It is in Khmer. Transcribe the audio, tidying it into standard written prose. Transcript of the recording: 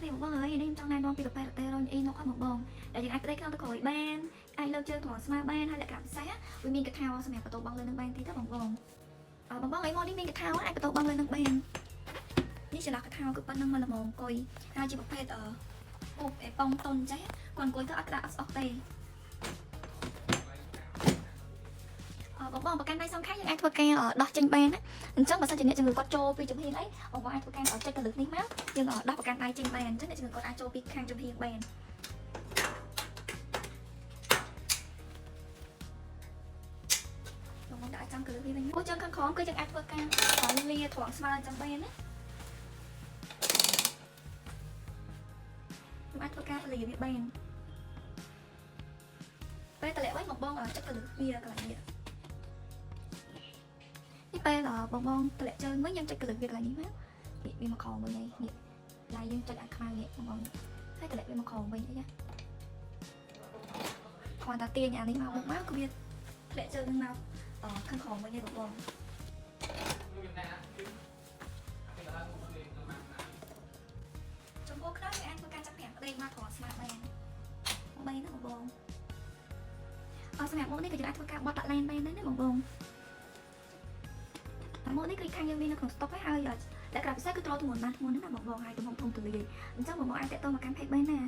គ្នាបងហើយនេះខ្ញុំចង់ណែនាំពីកាហ្វេ latte របស់ Inox មកបងដែលយើងអាចផ្ដេកក្នុងទឹកក្រួយបានអាចលើកជើងត្រង់ស្មាបានហើយលក្ខណៈពិសេសវាមានកថាសម្រាប់បន្ទោបង់លើនឹងបានទីទៅបងបងអីមកនេះមានកថាអាចបន្ទោបង់លើនឹងបាននេះចន្លោះកថាគឺប៉ុណ្្នឹងមកល្មមអង្គុយហើយជាប្រភេទពុកអេប៉ុងតុនចេះគាត់អង្គុយទៅអត់ក្តារអត់ស្អុះទេបងប្រកាន់ដៃសំខាន់យើងអាចធ្វើការដោះចេញបានណាអញ្ចឹងបើសិនជាអ្នកជំងឺគាត់ចូលពីចំហៀងអីបងអាចធ្វើការចុចកលឹកនេះមកយើងដោះប្រកាន់ដៃចេញបានអញ្ចឹងអ្នកជំងឺគាត់អាចចូលពីខាងចំហៀងបានបងដាក់ចាំកលឹកនេះវិញអូចឹងខាងក្រោមគឺយើងអាចធ្វើការលាត្រង់ស្មើអញ្ចឹងបានណាខ្ញុំអាចធ្វើការលាវាបានពេលតម្លាក់វិញបងចុចកលឹកវាកន្លែងនេះពេលបងតម្លាក់ជើងវិញយើងចុចកលឹកវាកន្លែងនេះមកវាមកក្រោមវិញនេះដៃយើងចុចអាខ្មៅនេះបងហើយតម្លាក់វាមកក្រោមវិញអីណាគាត់តាទាញអានេះមកគឺវាតម្លាក់ជើងនឹងមកខាងក្រោមវិញឯងបងចំពោះខ្លះគេអាចធ្វើការចាប់ប្រាំក្តីមកត្រង់ស្មាតបាន3ណាបងសម្រាប់មុខនេះក៏យើងអាចធ្វើការបត់ដាក់ឡែនបានដែរណាបងមុខនេះគឺខាងយើងមាននៅក្នុងស្តុកហើយលក្ខណៈពិសេសគឺត្រង់ទម្ងន់បានធ្ងន់ណាស់បងហើយទំហំធំទូលាយអញ្ចឹងបងអាចតាក់ទងមកកាន់ page បានណា